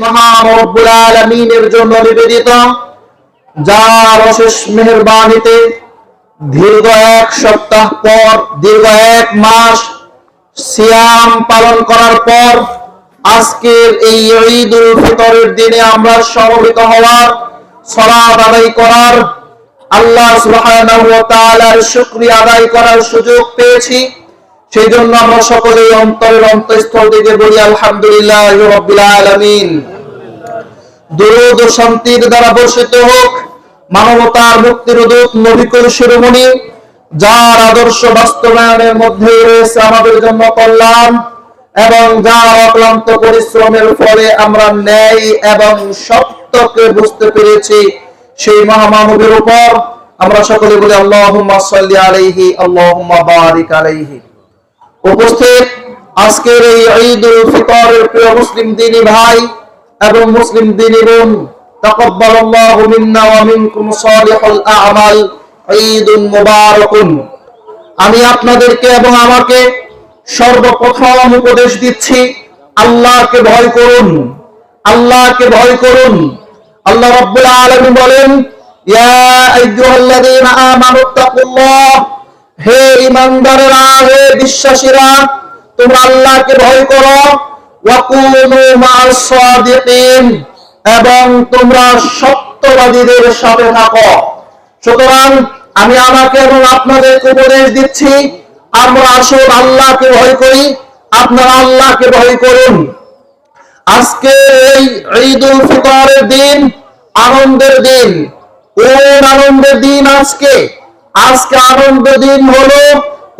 মহান রব্বুল আলামিনের জন্য নিবেদিত, যার অশেষ মেহেরবানিতে দীর্ঘ এক সপ্তাহ পর, দীর্ঘ এক মাস সিয়াম পালন করার পর আজকের এই ঈদুল ফিতরের দিনে আমরা সমবেত হওয়ার, সালাত আদায় করার, আল্লাহ সুবহানাহু ওয়া তাআলার শুকরিয়া আদায় করার সুযোগ পেয়েছি। সেই জন্য আমরা সকলে অন্তরের অন্তঃস্থল থেকে বলি আলহামদুলিল্লাহি রাব্বিল আলামিন। দরুদ ও শান্তির দ্বারা বর্ষিত হোক মানবতার মুক্তির দূত নবী কুল শিরোমণি, যার আদর্শ বাস্তবায়নের মধ্যে রয়েছে আমাদের জন্য কল্যাণ, এবং যার অক্লান্ত পরিশ্রমের ফলে আমরা ন্যায় এবং সত্যকে বুঝতে পেরেছি, সেই মহামানবের উপর আমরা সকলে বলি আল্লাহুম্মা সাল্লি আলাইহি আল্লাহুম্মা বারিক আলাইহি। উপস্থিত আজকের এই ঈদুল ফিতরের প্রিয় মুসলিম দিনী ভাই এবং মুসলিম দিনী বোন, তাকাব্বালাল্লাহু মিন্না ওয়া মিনকুম সালিহুল আ'মাল, ঈদুন মুবারাকুন। আমি আপনাদেরকে এবং আমাকে সর্বপ্রথম উপদেশ দিচ্ছি, আল্লাহকে ভয় করুন, আল্লাহকে ভয় করুন। আল্লাহ রাব্বুল আলামিন বলেন, ইয়া আইয়ুহাল্লাযীনা আমানুত্তাকুল্লাহ, হে ঈমানদারেরা, হে বিশ্বাসীরা, তোমরা আল্লাহকে ভয় করো, ওয়া কুনু মা'আস সাদিকিন, এবং তোমরা সত্যবাদীদের সাথে থাকো। সুতরাং আমি আমাকে এবং আপনাদেরকে উপদেশ দিচ্ছি, আমরা আসুন আল্লাহকে ভয় করি, আপনারা আল্লাহকে ভয় করুন। আজকে এই ঈদুল ফিতরের দিন আনন্দের দিন। কোন আনন্দের দিন আজকে? আজকে আনন্দের দিন হলো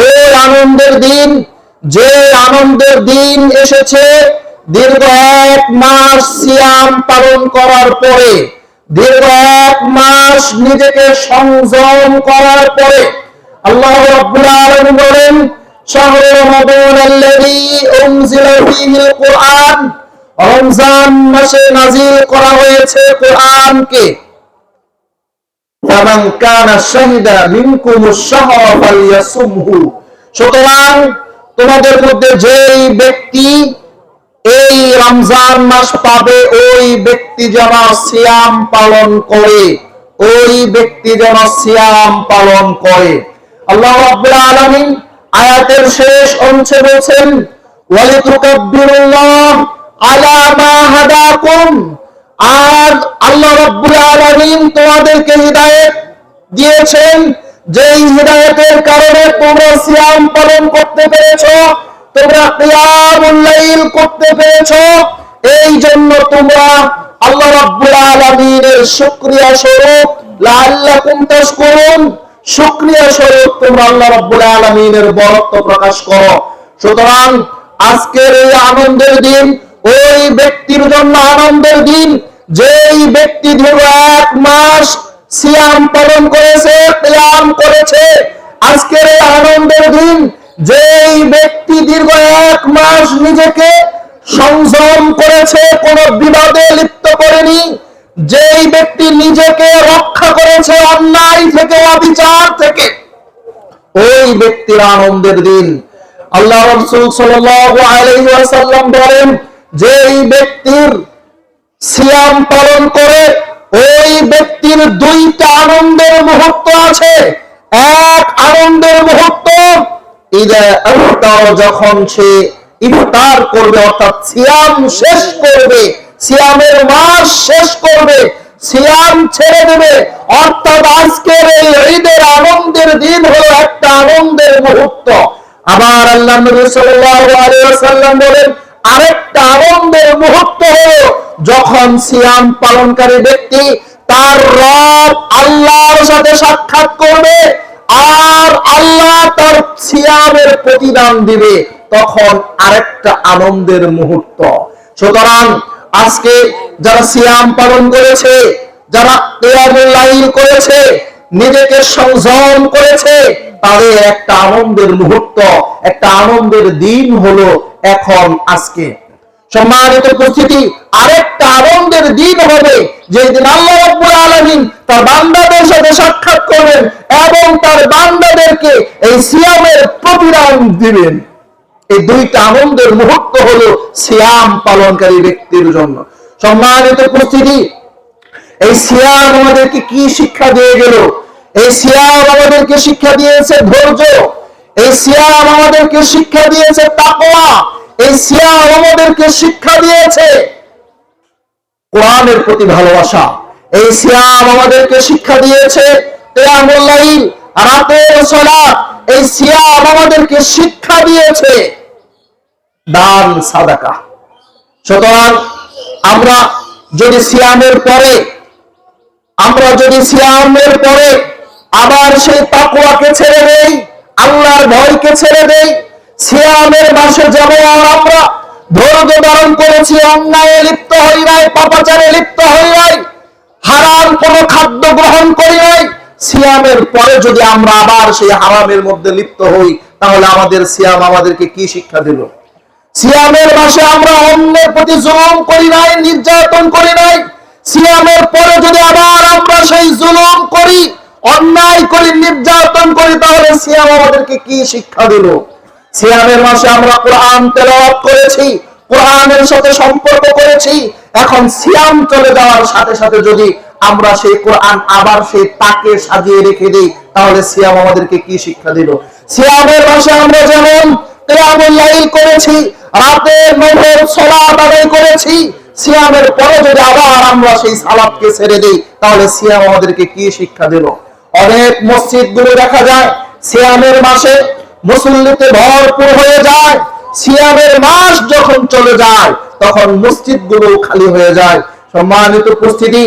ওই আনন্দের দিন, যে আনন্দের দিন এসেছে দীর্ঘ এক মাস সিয়াম পালন করার পরে, দীর্ঘ এক মাস নিজেকে সংযম করার পরে। আল্লাহ রাব্বুল আলামিন বলেন, শাহরু রমাদানাল্লাযী উনজিলা ফীহিল কুরআন, রমজান মাসে নাযিল করা হয়েছে কোরআনকে। ফামান কানা শাহিদা মিনকুমুশ শাহরা ফালইয়াসুমহু, সুতরাং তোমাদের মধ্যে যেই ব্যক্তি এই রমজান মাস পাবে, ওই ব্যক্তি যেন সিয়াম পালন করে, ওই ব্যক্তি যেন সিয়াম পালন করে। আল্লাহ রাব্বুল আলামিন আয়াতের শেষ অংশে বলেন, ওয়ালিতুকাব্বিরুল্লাহ আলা মা হাদাকুম, আর আল্লাহ রাব্বুল আলামিন তোমাদেরকে হিদায়াত দিয়েছেন, যেই হিদায়াতের কারণে তোমরা সিয়াম পালন করতে পেরেছো, তোমরা কিয়ামুল লাইল করতে পেরেছো। এই জন্য তোমরা আল্লাহ রাব্বুল আলামিনের শুকরিয়া স্বরূপ লাআল্লাকুম তাশকুরুন, শুকরিয়া স্বরূপ তোমরা আল্লাহ রাব্বুল আলামিনের বরত্ব প্রকাশ করো। সুতরাং আজকের এই আনন্দের দিন ওই ব্যক্তির জন্য আনন্দের দিন, যেই ব্যক্তি দীর্ঘ এক মাস সিয়াম পালন করেছে, কিয়াম করেছে। আজকের এই আনন্দের দিন, যেই ব্যক্তি দীর্ঘ এক মাস নিজেকে সংযম করেছে, কোনো বিবাদে লিপ্ত করেনি, যেই ব্যক্তি নিজেকে রক্ষা করেছে অন্যায় থেকে, অবিচার থেকে, ওই ব্যক্তির আনন্দের দিন। আল্লাহ রাসূল সাল্লাল্লাহু আলাইহি ওয়াসাল্লাম বলেন, যেই ব্যক্তির সিয়াম পালন করে, ওই ব্যক্তির দুইটা আনন্দের মুহূর্ত আছে। এক আনন্দের মুহূর্ত ইদা আফতার, যখন সে ইফতার করবে, অর্থাৎ সিয়াম শেষ করবে, সিয়ামের মাস শেষ করবে, সিয়াম ছেড়ে দেবে। অর্থাৎ আজকের এই ঈদের আনন্দের দিন হলো একটা আনন্দের মুহূর্ত। আবার আল্লাহ নবী সাল্লাল্লাহু আলাইহি ওয়াসাল্লাম বলেন, আরেকটা আনন্দের মুহূর্ত হলো যখন সিয়াম পালনকারী ব্যক্তি তার রব আল্লাহর সাথে সাক্ষাৎ করবে, আর আল্লাহ তার সিয়ামের প্রতিদান দিবে, তখন আরেকটা আনন্দের মুহূর্ত। সুতরাং আজকে যারা সিয়াম পালন করেছে, যারা কিয়ামুল লাইল করেছে, নিজেকে সংযম করেছে, তাদের একটা আনন্দের মুহূর্ত, একটা আনন্দের দিন হলো এখন আজকে। সম্মানিত উপস্থিতি, আরেকটা আনন্দের দিন হবে যেই দিন আল্লাহ রাব্বুল আলামিন তার বান্দাদের সাথে সাক্ষাৎ করবেন এবং তার বান্দাদেরকে এই সিয়ামের প্রতিদান দিবেন। এই দুইটা আনন্দের মুহূর্ত হলো সিয়াম পালনকারী ব্যক্তির জন্য। সম্মানিত উপস্থিতি, এই সিয়াম আমাদেরকে কি শিক্ষা দিয়ে গেল? এই সিয়াম আমাদেরকে শিক্ষা দিয়েছে ধৈর্য, এই সিয়াম আমাদেরকে শিক্ষা দিয়েছে তাকওয়া, এই সিয়াম আমাদেরকে শিক্ষা দিয়েছে কোরআনের প্রতি ভালোবাসা, এই সিয়াম আমাদেরকে শিক্ষা দিয়েছে কিয়ামুল লাইল, রাতের সালাত, এই সিয়াম আমাদেরকে শিক্ষা দিয়েছে দান সাদাকা। সুতরাং আমরা যদি সিয়ামের পরে আবার সেই তাকওয়াকে ছেড়ে দেই, আল্লাহর ভয়কে ছেড়ে দেই, সিয়ামের মাসে যেমন আমরা ধৈর্য ধারণ করেছি, অন্যায়ে লিপ্ত হই নাই, পাপাচারে লিপ্ত হই নাই, হারাম কোনো খাদ্য গ্রহণ করি নাই, সিয়ামের পরে যদি আমরা আবার সেই হারামের মধ্যে লিপ্ত হই, তাহলে আমাদের সিয়াম আমাদেরকে কি শিক্ষা দিল? সিয়ামের মাসে আমরা অন্যের প্রতি জুলুম করি নাই, নির্যাতন করি নাই, সিয়ামের পরে যদি আবার আমরা সেই জুলুম করি, অন্যায় করি, নির্যাতন করি, তাহলে সিয়াম আমাদেরকে কি শিক্ষা দিল? সিয়ামের মাসে আমরা কোরআন তেলাওয়াত করেছি, কোরআনের সাথে সম্পর্ক করেছি, এখন সিয়াম চলে যাওয়ার সাথে সাথে যদি আমরা সেই কোরআন আবার সেই তাকে সাজিয়ে রেখে দিই, তাহলে সিয়াম আমাদেরকে কি শিক্ষা দিল? সিয়ামের মাসে আমরা যেমন কিয়ামুল লাইল করেছি, রাতের নফল সালাত আদায় করেছি, সিয়ামের পরে যদি আবার আমরা সেই সালাতকে ছেড়ে দেই, তাহলে সিয়াম আমাদেরকে কি শিক্ষা দিল? অনেক মসজিদগুলো দেখা যায় সিয়ামের মাসে মুসল্লিতে ভরপুর হয়ে যায়, সিয়ামের মাস যখন চলে যায় তখন মসজিদগুলো খালি হয়ে যায়। সম্মানিত উপস্থিতি,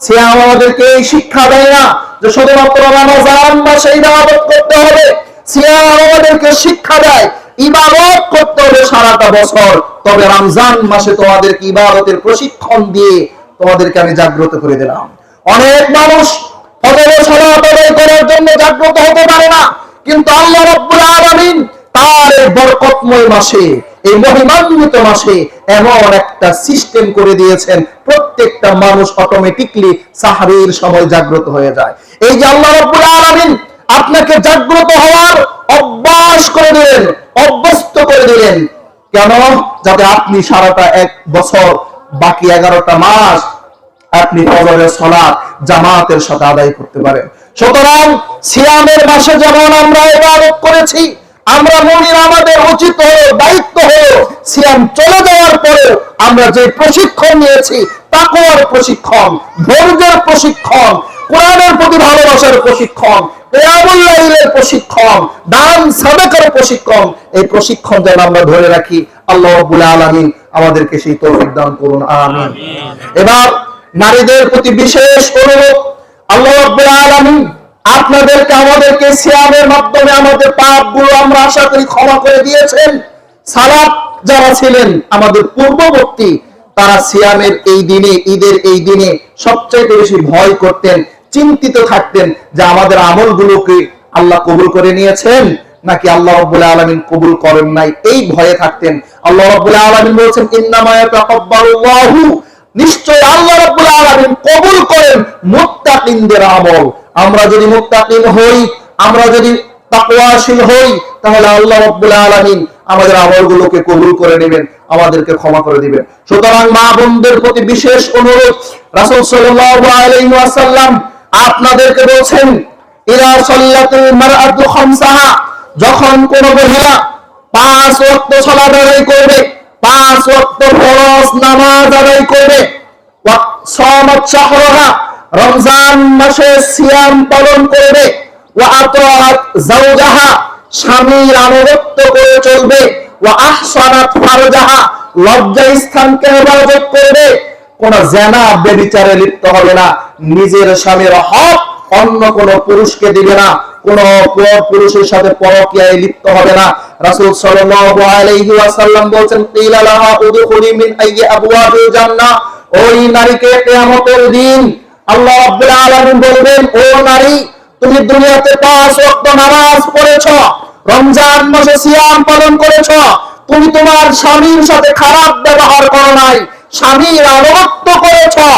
সিয়াম আমাদেরকে এই শিক্ষা দেয় না যে শুধুমাত্র রমজান মাসে ইবাদত করতে হবে, সিয়াম আমাদেরকে শিক্ষা দেয় ইবাদত করতে হবে সারাটা বছর, তবে রমজান মাসে তোমাদেরকে ইবাদতের প্রশিক্ষণ দিয়ে তোমাদেরকে আমি জাগ্রত করে দিলাম। অনেক মানুষ ফজরের সালাত আদায় করার জন্য জাগ্রত হতে পারে না, কিন্তু আল্লাহ রাব্বুল আলামিন তার এই বরকতময় মাসে, এই মহিমান্বিত মাসে এমন একটা সিস্টেম করে দিয়েছেন, প্রত্যেকটা মানুষ অটোমেটিকলি সাহরির সময় জাগ্রত হয়ে যায়। এই যে আল্লাহ রাব্বুল আলামিন আপনাকে জাগ্রত হওয়ার অভ্যাস করে দিলেন, অভ্যস্ত করে দিলেন, কেন? যাতে আপনি সারাটা এক বছর, বাকি 11টা মাস আপনি ফজরের সালাত জামাতের সাথে আদায় করতে পারেন। সুতরাং সিয়ামের মাসে যেমন আমরা ইবাদত করেছি, আমরা মুমিন, আমাদের উচিত হলো, দায়িত্ব হলো, সিয়াম চলে যাওয়ার পরে আমরা যে প্রশিক্ষণ নিয়েছি, তাকওয়ার প্রশিক্ষণ, ধৈর্যের প্রশিক্ষণ, কোরআনের প্রতি ভালোবাসার প্রশিক্ষণ, কিয়ামুল লাইলের প্রশিক্ষণ, দান সাদাকার প্রশিক্ষণ, এই প্রশিক্ষণ যেন আমরা ধরে রাখি। আল্লাহ রাব্বুল আলামিন আমাদেরকে সেই তৌফিক দান করুন, আমিন। এবার নারীদের প্রতি বিশেষ অনুরোধ, আল্লাহ রাব্বুল আলামিন আপনাদেরকে আমাদেরকে সিয়ামের মাধ্যমে আমাদের পাপগুলো আমরা আশা করি ক্ষমা করে দিয়েছেন। সালাত যারা ছিলেন আমাদের পূর্ববর্তী, তারা সিয়ামের এই দিনে, ঈদের এই দিনে সবচেয়ে বেশি ভয় করতেন, চিন্তিত থাকতেন যে আমাদের আমলগুলোকে আল্লাহ কবুল করে নিয়েছেন নাকি আল্লাহ রাব্বুল আলামিন কবুল করেন নাই, এই ভয়ে থাকতেন। আল্লাহ রাব্বুল আলামিন বলেছেন ইন্নামা ইয়াতাকাব্বালুল্লাহু, নিশ্চয় আল্লাহ রাব্বুল আলামিন কবুল করেন মুত্তাকিনদের আমল। আমরা যদি মুত্তাকিন হই, আমরা যদি তাকওয়াশীল হই, তাহলে আল্লাহ রাব্বুল আলামিন আমাদের আমলগুলোকে কবুল করে নেবেন, আমাদেরকে ক্ষমা করে দিবেন। সুতরাং মা বোনদের প্রতি বিশেষ অনুরোধ, রাসূল সাল্লাল্লাহু আলাইহি ওয়াসাল্লাম আপনাদেরকে বলছেন ইলা সাল্লাতুল মারআতু খামসাহা, যখন কোন মহিলা 5 ওয়াক্ত সালাত আদায় করবে, 5 ওয়াক্ত ফরজ নামাজ আদায় করবে, ওয়া সামাত শাহরাহা, রমজান মাসে সিয়াম পালন করবে, ওয়া আতাআত যাওজাহা, স্বামীর আনুগত্য করে চলবে, ওয়া আহসানাত ফারজাহা, লজ্জা স্থানকে হেফাজত করবে, কোন জিনা ব্যভিচারে লিপ্ত হবে না, নিজের স্বামীর হক অন্য কোন পুরুষকে দিবে না, কোন পুরুষের সাথে পরকীয়ায় লিপ্ত হবে না। রাসূল সাল্লাল্লাহু আলাইহি ওয়াসাল্লাম বলেন কিলা লাহা উদখুলি মিন আইয়ি আবওয়াবিল জান্নাহ, ওই নারীকে কিয়ামতের দিন আল্লাহ রাব্বুল আলামিন বলবেন, ও নারী, তুমি দুনিয়াতে 5 ওয়াক্ত নামাজ পড়েছো, রমজান মাসে সিয়াম পালন করেছো, তুমি তোমার স্বামীর সাথে খারাপ ব্যবহার করো নাই, স্বামীর আনুগত্য করেছো,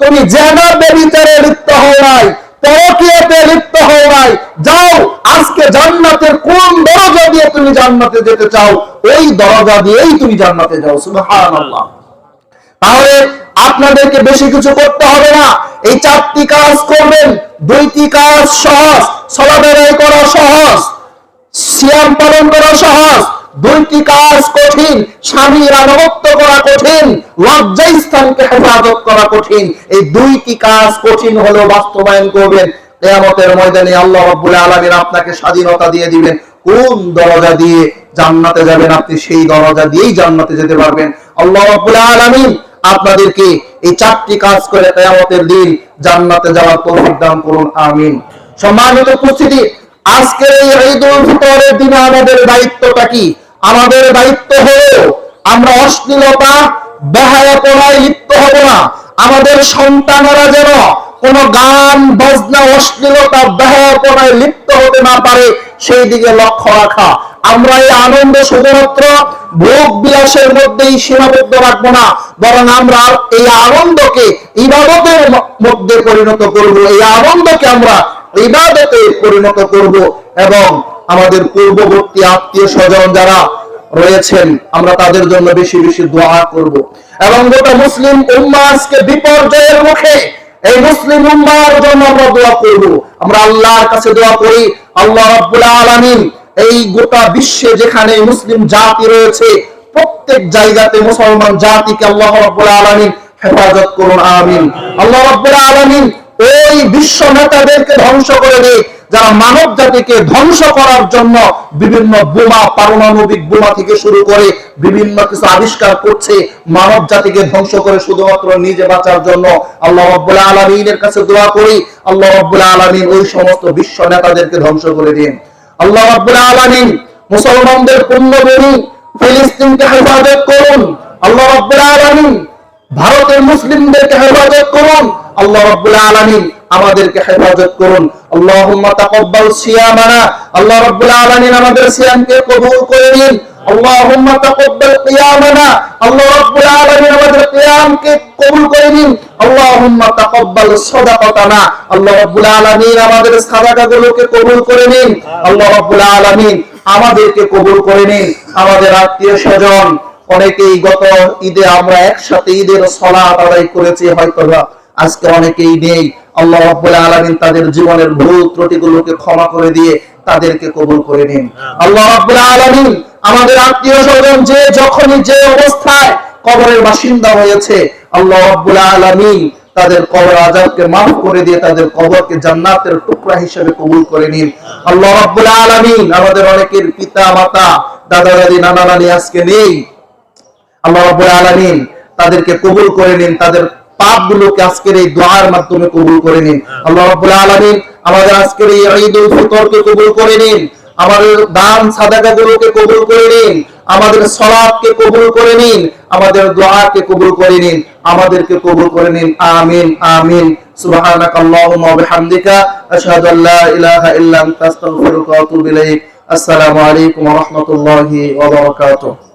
তুমি জিনা ব্যভিচারে লিপ্ত হও নাই, পরকীয়াতে লিপ্ত হও নাই, যাও আজকে জান্নাতের কোন দরজা দিয়ে তুমি জান্নাতে যেতে চাও, ওই দরজা দিয়েই তুমি জান্নাতে যাও। সুবহানাল্লাহ। তাহলে আপনাদেরকে বেশি কিছু করতে হবে না। এই 4টি কাজ করবেন, 2টি কাজ সহজ, সালাত আদায় করা সহজ, সিয়াম পালন করা সহজ। 2টি কাজ কঠিন, স্বামীর আনুগত্য করা কঠিন, লজ্জাস্থানকে হেফাজত করা কঠিন। এই 2টি কাজ কঠিন হলেও বাস্তবায়ন করবেন, কিয়ামতের ময়দানে আল্লাহ রাব্বুল আলামিন আপনাকে স্বাধীনতা দিয়ে দিবেন। কোন দরজা দিয়ে জান্নাতে যাবেন, আপনি সেই দরজা দিয়েই জান্নাতে যেতে পারবেন। আল্লাহ রাব্বুল আলামিন আপনাদেরকে এই 4টি কাজ করে কিয়ামতের দিন জান্নাতে যাওয়ার তৌফিক দান করুন, আমিন। সম্মানিত উপস্থিতি, আজকের এই ঈদুল ফিতরের দিনে আমাদের দায়িত্বটা কি? আমাদের দায়িত্ব হলো আমরা অশ্লীলতা, বেহায়াপনায় লিপ্ত হব না। আমাদের সন্তানেরা যেন কোন গান বাজনা, অশ্লীলতা, বেহায়াপনায় লিপ্ত হতে না পারে, সেই দিকে লক্ষ্য রাখা। আমরা এই আনন্দ শুধুমাত্র ভোগ বিলাসের মধ্যেই সীমাবদ্ধ রাখবো না, বরং আমরা এই আনন্দকে ইবাদতের মধ্যে পরিণত করব। এই আনন্দকে আমরা ইবাদতে পরিণত করব এবং আমাদের পূর্ববর্তী আত্মীয় স্বজন যারা রয়েছেন আমরা তাদের জন্য বেশি বেশি দোয়া করব। এবং গোটা মুসলিম উম্মাহ আজকে বিপর্যয়ের মুখে, এই মুসলিম উম্মাহর জন্য আমরা দোয়া করব। আমরা আল্লাহর কাছে দোয়া করি, আল্লাহ রাব্বুল আলামিন এই গোটা বিশ্বে যেখানে মুসলিম জাতি রয়েছে প্রত্যেক জায়গাতে মুসলমান জাতিকে আল্লাহ রাব্বুল আলামিন হেফাজত করুন, আমিন। আল্লাহ রাব্বুল আলামিন ওই বিশ্ব নেতাদেরকে ধ্বংস করে দেয় যারা মানব জাতিকে ধ্বংস করার জন্য বিভিন্ন বোমা, পারমাণবিক বোমা থেকে শুরু করে বিভিন্ন কিছু আবিষ্কার করছে মানব জাতিকে ধ্বংস করে শুধুমাত্র নিজে বাঁচার জন্য। আল্লাহ রাব্বুল আলামিনের কাছে দোয়া করি, আল্লাহ রাব্বুল আলামিন ওই সমস্ত বিশ্ব নেতাদেরকে ধ্বংস করে দিন। আল্লাহ রাব্বুল আলামিন মুসলমানদের পুণ্যভূমি ফিলিস্তিনকে হেফাজত করুন। আল্লাহ রাব্বুল আলামিন ভারতের মুসলিমদেরকে হেফাজত করুন। আল্লাহ রাব্বুল আলামিন আমাদেরকে হেফাজত করুন। আল্লাহুম্মা তাকাব্বাল সিয়ামানা, আল্লাহ রাব্বুল আলামিন আমাদের সিয়ামকে কবুল করে নিন। আল্লাহুম্মা তাকাব্বাল কিয়ামানা, আল্লাহ রাব্বুল আলামিন আমাদের কিয়ামকে কবুল করে নিন। আল্লাহুম্মা তাকাব্বাল সাদাকাতানা, আল্লাহ রাব্বুল আলামিন আমাদের সাদাকাগুলোকে কবুল করে নিন। আল্লাহ রাব্বুল আলামিন আমাদেরকে কবুল করে নিন। আমাদের আত্মীয় স্বজন অনেকেই গত ঈদে আমরা একসাথে ঈদের সালাত আদায় করেছি, হয়তো আজকে অনেকেই নেই। আল্লাহ রাব্বুল আলামিন তাদের জীবনের ভুল ত্রুটিগুলোকে ক্ষমা করে দিয়ে তাদেরকে কবুল করে নিন। আল্লাহ রাব্বুল আলামিন আমাদের আত্মীয় স্বজন যে যখনই যে অবস্থায় কবরের বাসিন্দা হয়েছে, আল্লাহ রাব্বুল আলামিন তাদের কবর আযাবকে মাফ করে দিয়ে তাদের কবরকে জান্নাতের টুকরা হিসেবে কবুল করে নিন। আল্লাহ রাব্বুল আলামিন আমাদের অনেকের পিতা মাতা, দাদা দাদি, নানা নানি আজকে নেই, আল্লাহ রাব্বুল আলামিন তাদেরকে কবুল করে নিন। তাদের পাপগুলোকে আজকের এই দোয়ার মাধ্যমে কবুল করে নিন। আল্লাহ রাব্বুল আলামিন আমাদের আজকের এই ঈদুল ফিতরকে কবুল করে নিন। আমাদের দান সাদাকাগুলোকে কবুল করে নিন। আমাদের সালাতকে কবুল করে নিন। আমাদের দোয়াকে কবুল করে নিন। আমাদেরকে কবুল করে নিন, আমিন আমিন। সুবহানাকাল্লাহুম্মা ওয়া বিহামদিকা আশহাদু আল্লা ইলাহা ইল্লা আনতা আস্তাগফিরুকা ওয়া আতুবু ইলাইক। আসসালামু আলাইকুম ওয়া রাহমাতুল্লাহি ওয়া বারাকাতুহু।